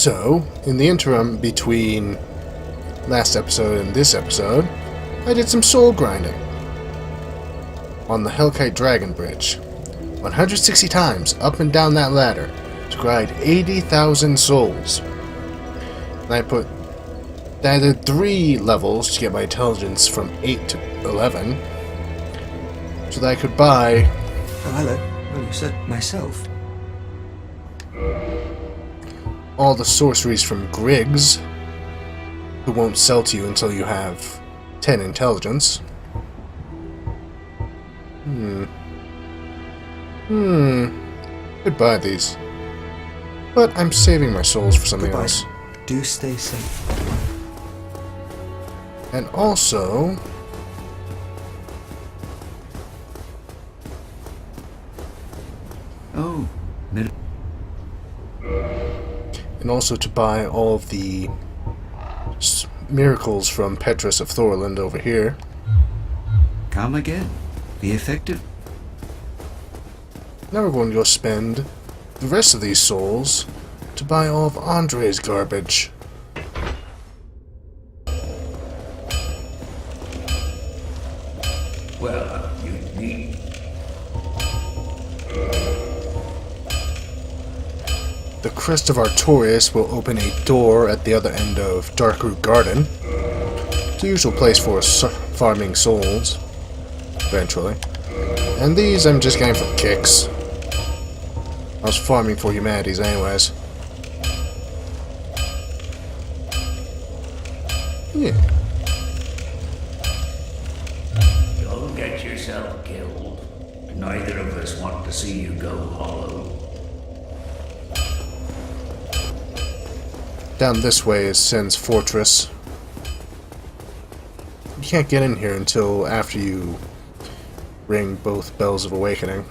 So, in the interim between last episode and this episode, I did some soul grinding on the Hellkite Dragon Bridge. 160 times up and down that ladder to grind 80,000 souls. And I added 3 levels to get my intelligence from 8 to 11 so that I could buy... Oh, hello. Well, you said myself. all the sorceries from Griggs, who won't sell to you until you have 10 intelligence. Could buy these. But I'm saving my souls for something else. Do stay safe. And also... Oh, and also to buy all of the miracles from Petrus of Thorland over here. Come again. Be effective. Now we're going to go spend the rest of these souls to buy all of Andre's garbage. Well, you need... The Crest of Artorias will open a door at the other end of Darkroot Garden. It's the usual place for farming souls, eventually. And these I'm just getting for kicks. I was farming for humanities anyways. Yeah. Don't get yourself killed. Neither of us want to see you go hollow. Down this way is Sen's Fortress. You can't get in here until after you ring both Bells of Awakening.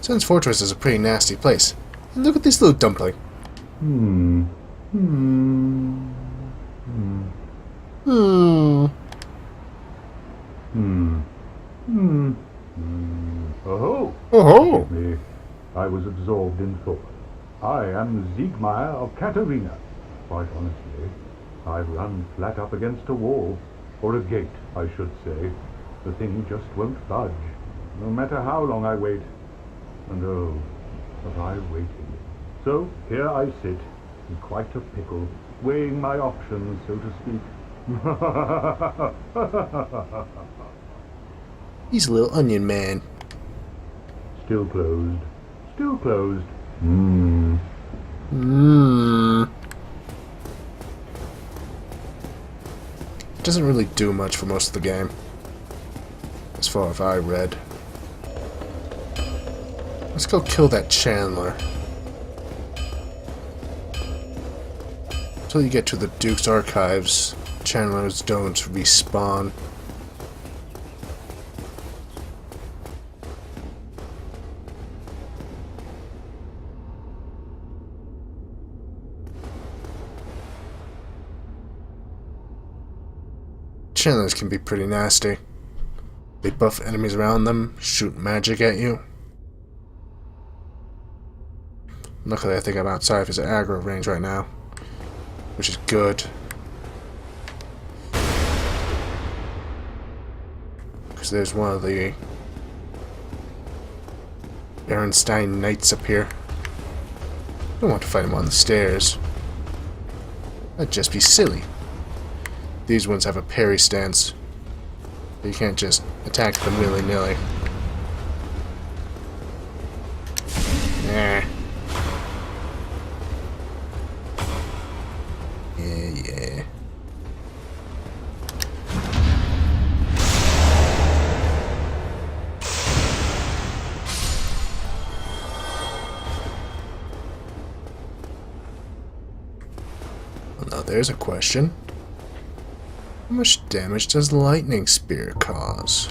Sen's Fortress is a pretty nasty place. And look at this little dumpling. Oh, Oh-ho! forgive me. I was absorbed in thought. I am Siegmeyer of Katarina. Quite honestly, I've run flat up against a wall, or a gate, I should say. The thing just won't budge, no matter how long I wait. And oh, but I've waited. So here I sit, in quite a pickle, weighing my options, so to speak. He's a little onion man. Still closed. Still closed. Doesn't really do much for most of the game, as far as I read. Let's go kill that Chandler. Until you get to the Duke's Archives, Chandlers don't respawn. Chandlers can be pretty nasty. They buff enemies around them, shoot magic at you. Luckily I think I'm outside of his aggro range right now, which is good. Because there's one of the Ehrenstein Knights up here. I don't want to fight him on the stairs. That'd just be silly. These ones have a parry stance. You can't just attack them willy-nilly. Nah. Yeah. Well, now there's a question. How much damage does Lightning Spear cause?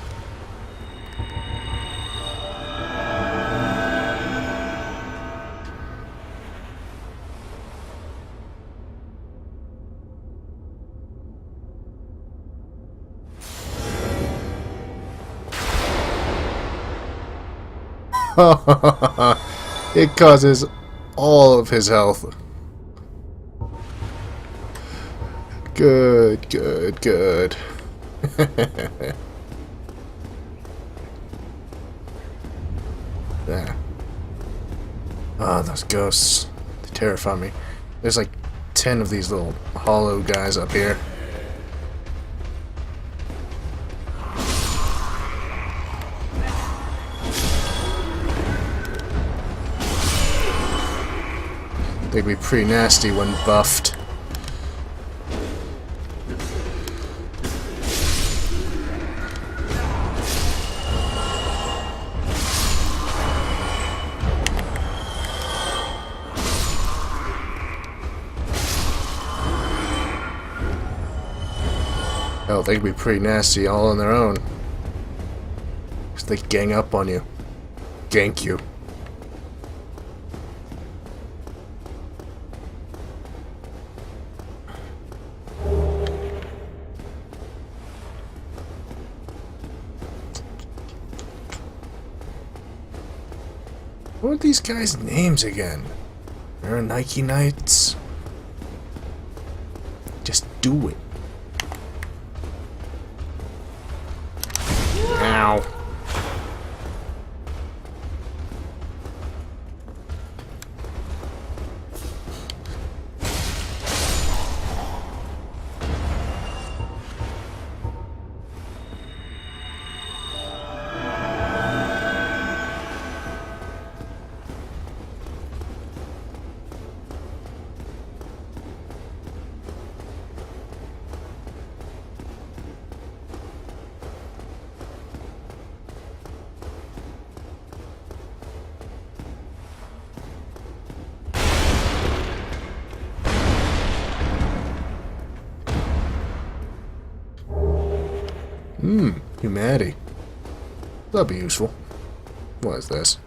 It causes all of his health. Good, good, good. Yeah. Ah, those ghosts. They terrify me. There's like 10 of these little hollow guys up here. They'd be pretty nasty when buffed. Hell, they could be pretty nasty all on their own. 'Cause they gang up on you. Gank you. What are these guys' names again? They're Nike Knights. Just do it. Ow. Humanity. That'll be useful. What is this?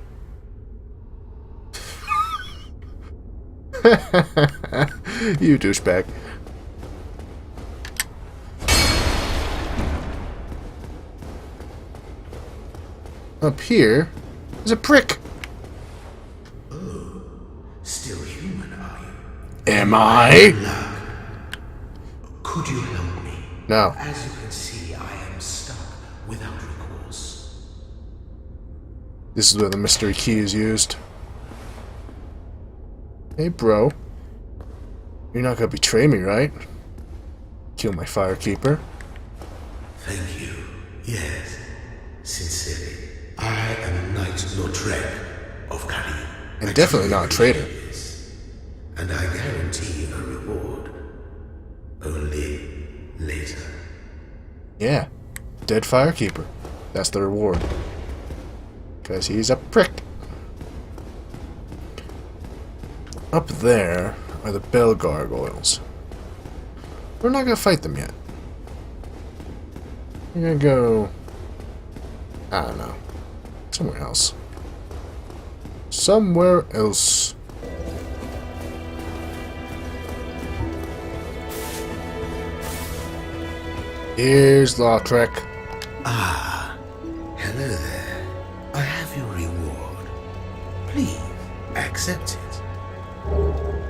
You douchebag. Up here is a prick. Oh, still human, are you? Am I? Could you help me? No. As you can see, I am stuck without recourse. This is where the mystery key is used. Hey, bro. You're not gonna betray me, right? Kill my firekeeper. Thank you. Yes, sincerely. I am Knight Mildred of Cali. And definitely not a traitor. And I guarantee a reward. Only later. Yeah. Dead firekeeper. That's the reward. Because he's a prick. Up there are the bell gargoyles. We're not gonna fight them yet. We're gonna go... I don't know. Somewhere else. Somewhere else. Here's Lautrec. Ah, hello there. I have your reward. Please, accept it.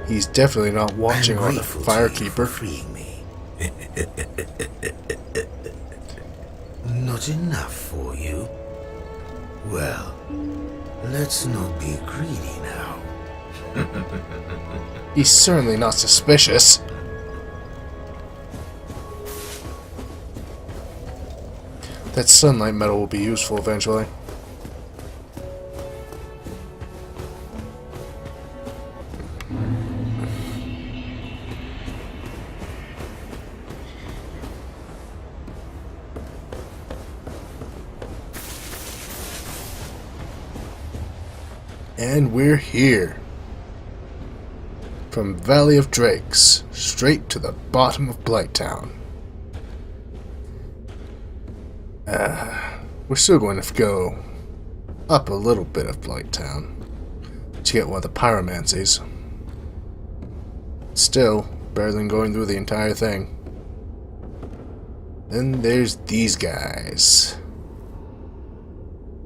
He's definitely not watching on the firekeeper. Freeing me. Not enough for you? Well, let's not be greedy now. He's certainly not suspicious. That sunlight metal will be useful eventually. And we're here. From Valley of Drakes, straight to the bottom of Blighttown. We're still going to go up a little bit of Blighttown to get one of the pyromancies. Still, better than going through the entire thing. Then there's these guys.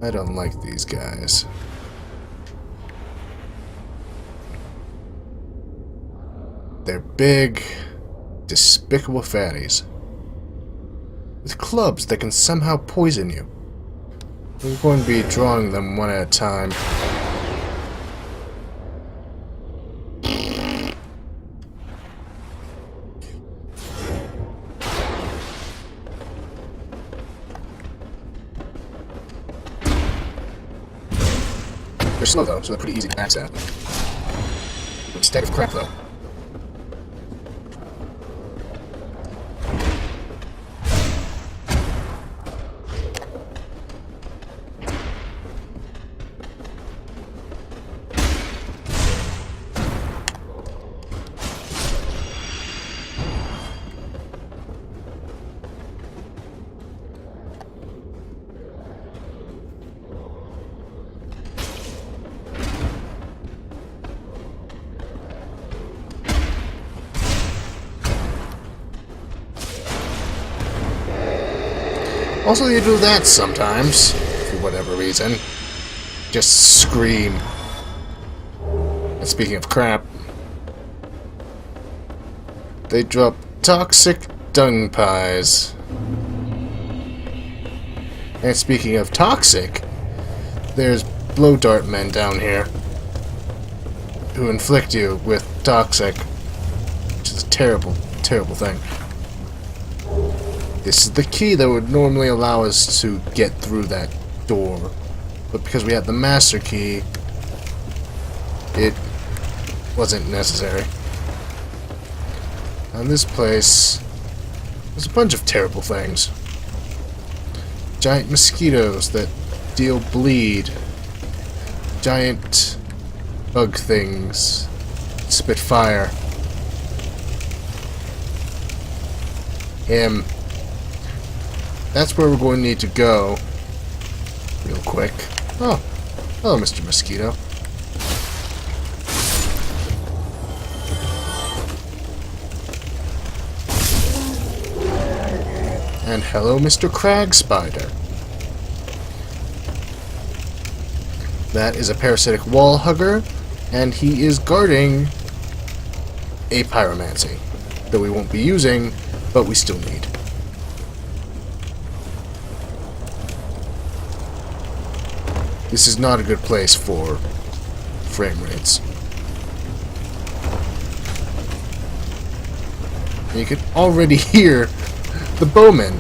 I don't like these guys. They're big, despicable fatties. With clubs that can somehow poison you. We're going to be drawing them one at a time. They're slow though, so they're pretty easy to axe at. Stack of crap though. Also, you do that sometimes, for whatever reason. Just scream. And speaking of crap, they drop toxic dung pies. And speaking of toxic, there's blow dart men down here who inflict you with toxic, which is a terrible, terrible thing. This is the key that would normally allow us to get through that door. But because we have the master key, it wasn't necessary. On this place, there's a bunch of terrible things. Giant mosquitoes that deal bleed. Giant bug things spit fire. Him. That's where we're going to need to go. Real quick. Oh. Hello, Mr. Mosquito. And hello, Mr. Crag Spider. That is a parasitic wall hugger, and he is guarding a pyromancy that we won't be using, but we still need. This is not a good place for frame rates. And you can already hear the bowmen.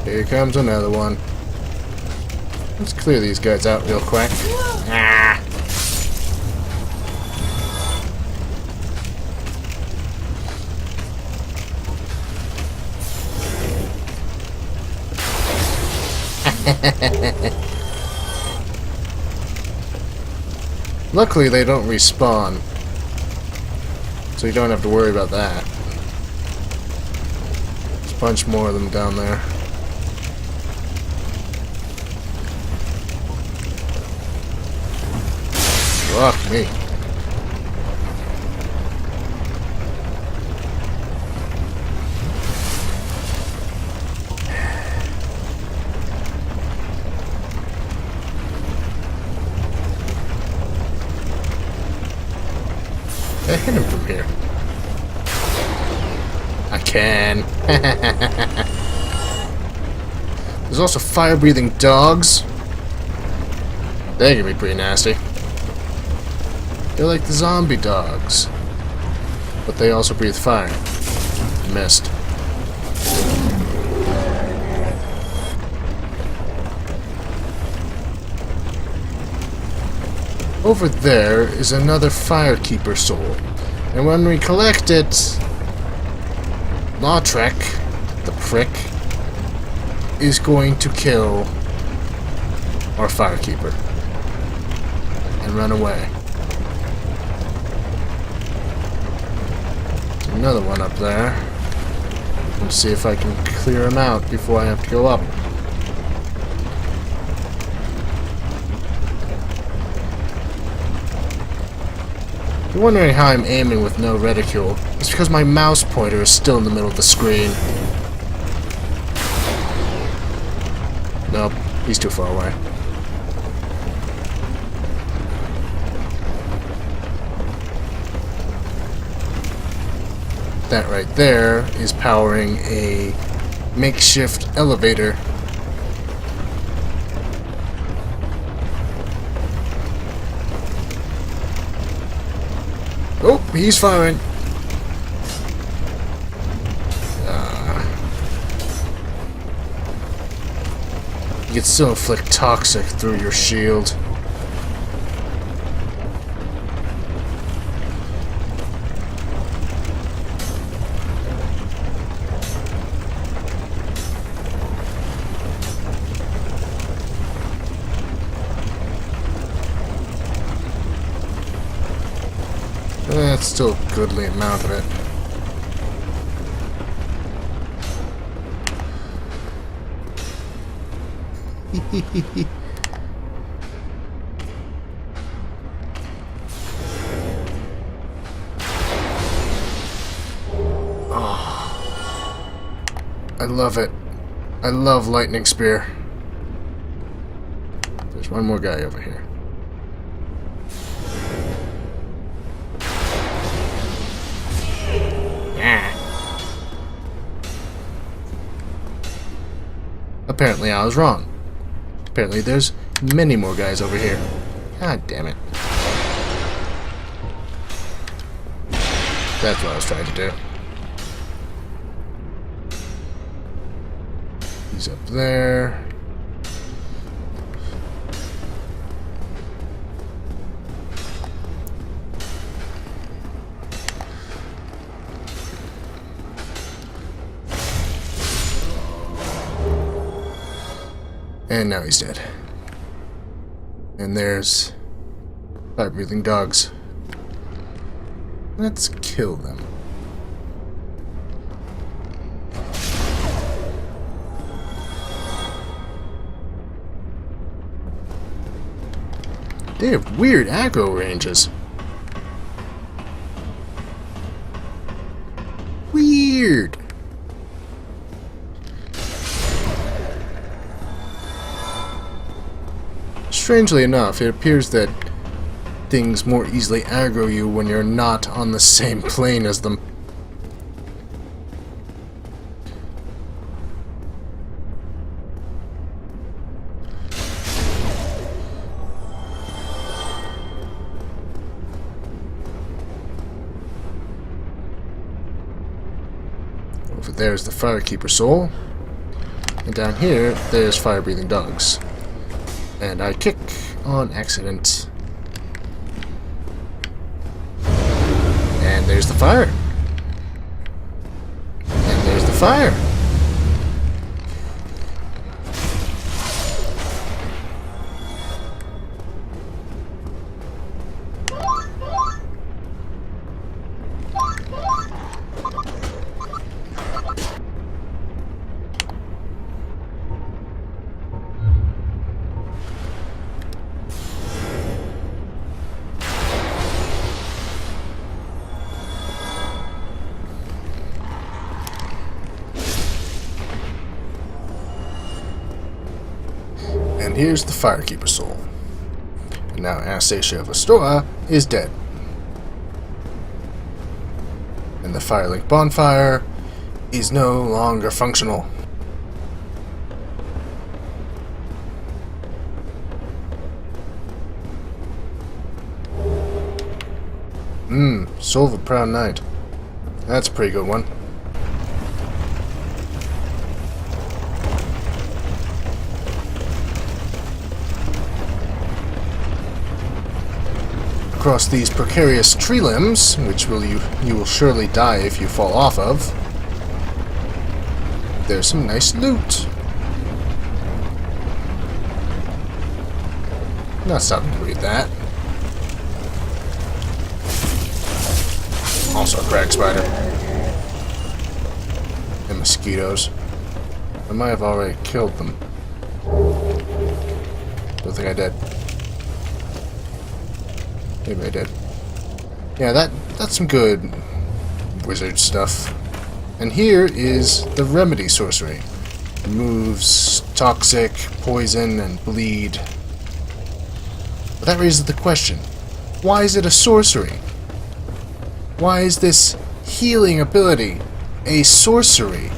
Here comes another one. Let's clear these guys out real quick. Ah! Luckily, they don't respawn, so you don't have to worry about that. There's a bunch more of them down there. Fuck me. I hit him from here. I can. There's also fire-breathing dogs. They can be pretty nasty. They're like the zombie dogs. But they also breathe fire. Missed. Over there is another Firekeeper soul. And when we collect it, Lautrec, the prick, is going to kill our Firekeeper and run away. There's another one up there. Let's see if I can clear him out before I have to go up. If you're wondering how I'm aiming with no reticule, it's because my mouse pointer is still in the middle of the screen. Nope, he's too far away. That right there is powering a makeshift elevator. Oh, he's firing. You can still inflict toxic through your shield. That's still a goodly amount of it. Oh, I love it. I love lightning spear. There's one more guy over here. Apparently I was wrong. Apparently there's many more guys over here. God damn it. That's what I was trying to do. He's up there. And now he's dead. And there's fire-breathing dogs. Let's kill them. They have weird aggro ranges. Weird. Strangely enough, it appears that things more easily aggro you when you're not on the same plane as them. Over there's the Firekeeper soul. And down here, there's fire-breathing dogs. And I kick on accident. And there's the fire. And there's the fire. And here's the Firekeeper soul. And now Anastasia of Astoria is dead. And the Firelink bonfire is no longer functional. Soul of a Proud Knight. That's a pretty good one. Across these precarious tree limbs, which you will surely die if you fall off of, there's some nice loot. Not stopping to read that. Also a crag spider. And mosquitoes. I might have already killed them. Don't think I did. Maybe I did. Yeah, that's some good wizard stuff. And here is the remedy sorcery. Moves toxic, poison, and bleed. But that raises the question, why is it a sorcery? Why is this healing ability a sorcery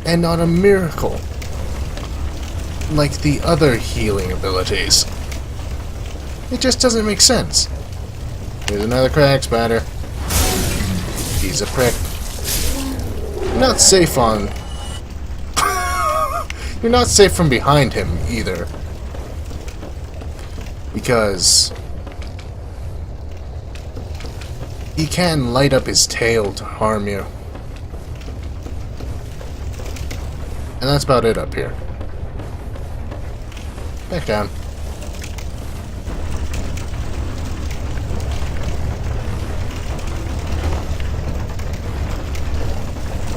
and not a miracle like the other healing abilities? It just doesn't make sense. Here's another crack spider. He's a prick. You're not safe on... You're not safe from behind him either. Because he can light up his tail to harm you. And that's about it up here. Back down.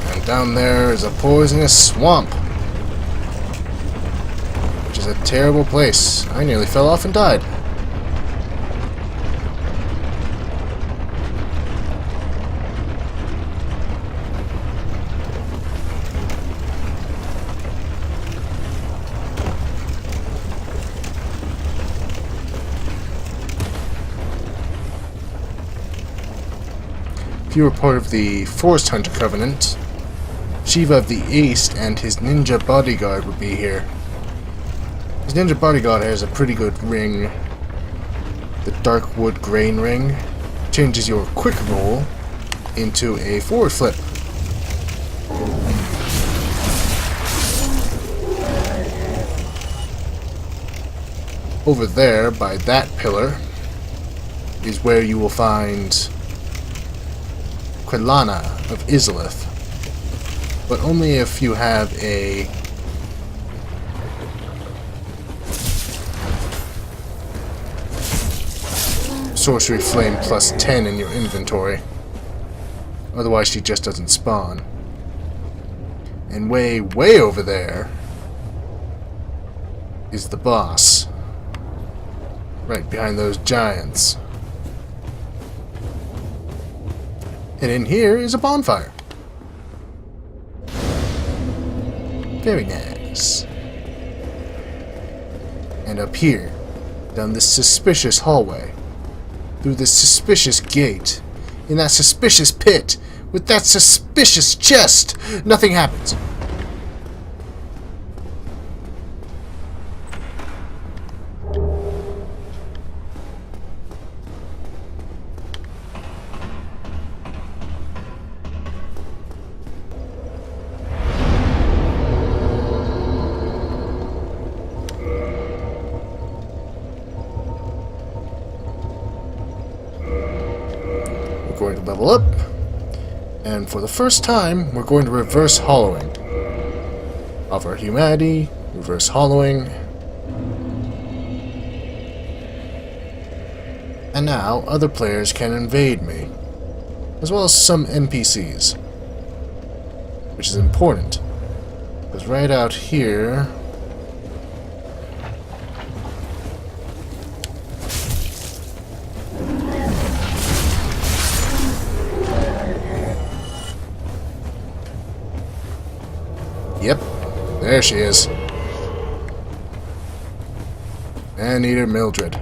And down there is a poisonous swamp. Which is a terrible place. I nearly fell off and died. If you were part of the Forest Hunter Covenant, Shiva of the East and his ninja bodyguard would be here. His ninja bodyguard has a pretty good ring. The Darkwood Grain Ring changes your quick roll into a forward flip. Over there, by that pillar, is where you will find Quelana of Izalith, but only if you have a Sorcery Flame plus 10 in your inventory. Otherwise she just doesn't spawn. And way over there is the boss. Right behind those giants. And in here is a bonfire. Very nice. And up here, down this suspicious hallway, through this suspicious gate, in that suspicious pit, with that suspicious chest, nothing happens. We're going to level up, and for the first time, we're going to reverse hollowing. Offer humanity, reverse hollowing, and now other players can invade me, as well as some NPCs, which is important, because right out here Yep, there she is. And eater Mildred.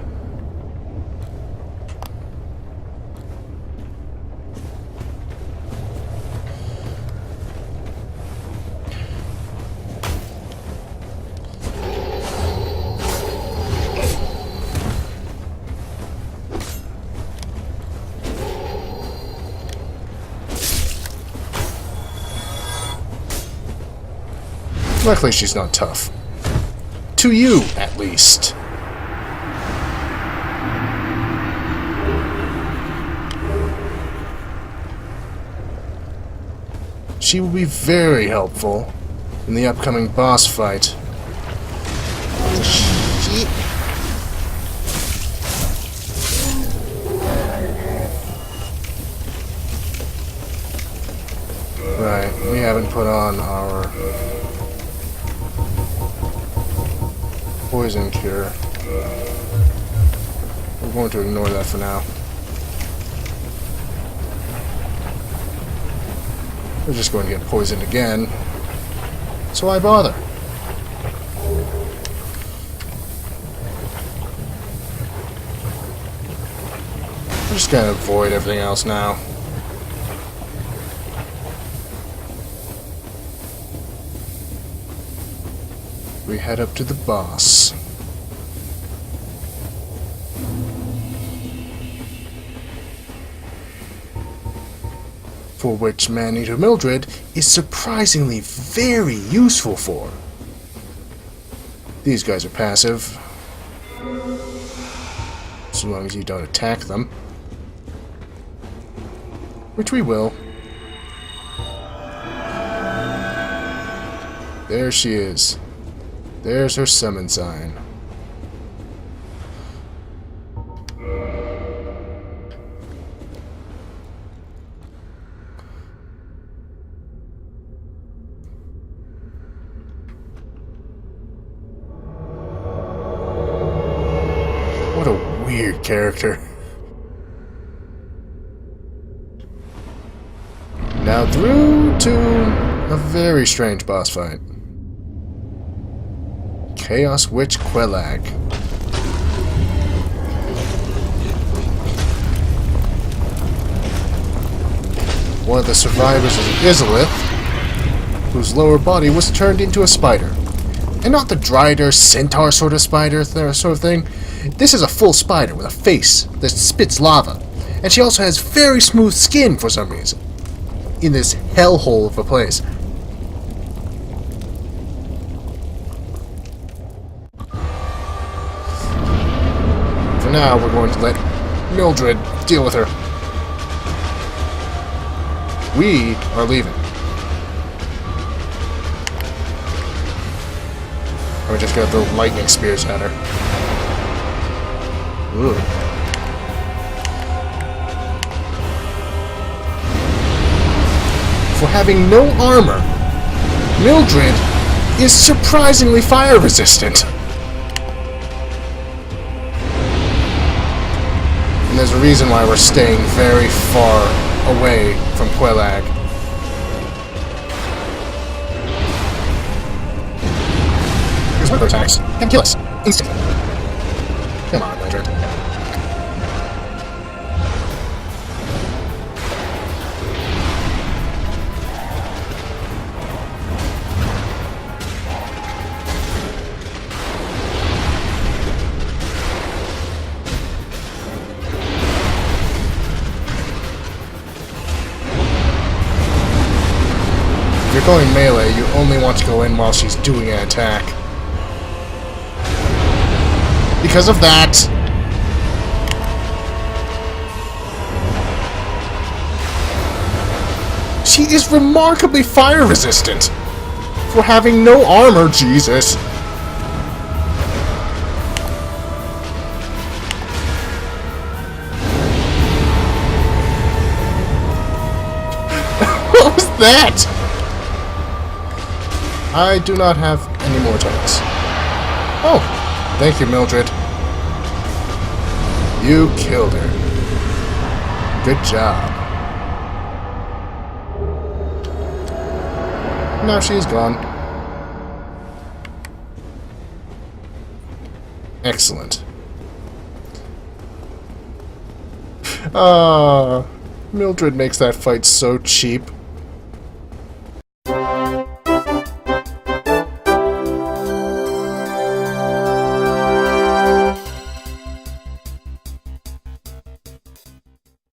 Luckily, she's not tough. To you, at least. She will be very helpful in the upcoming boss fight. Shit. Right, we haven't put on our poison cure. We're going to ignore that for now. We're just going to get poisoned again. So why bother? just gonna avoid everything else now. We head up to the boss. For which Man-Eater Mildred is surprisingly very useful for. These guys are passive. So long as you don't attack them. Which we will. There she is. There's her summon sign. What a weird character. Now through to a very strange boss fight. Chaos Witch Quelag. One of the survivors is Izalith, whose lower body was turned into a spider. And not the Drider centaur sort of spider sort of thing. This is a full spider with a face that spits lava. And she also has very smooth skin for some reason. In this hellhole of a place. For now, we're going to let Mildred deal with her. We are leaving. We just got the lightning spears at her. Ooh. For having no armor, Mildred is surprisingly fire resistant. And there's a reason why we're staying very far away from Quelag. Here's one of her attacks. And kill us. Instantly. Come on, Mildred. If you're going melee, you only want to go in while she's doing an attack. Because of that! She is remarkably fire resistant! For having no armor, Jesus! What was that? I do not have any more turns. Oh, thank you, Mildred. You killed her. Good job. Now she's gone. Excellent. Mildred makes that fight so cheap.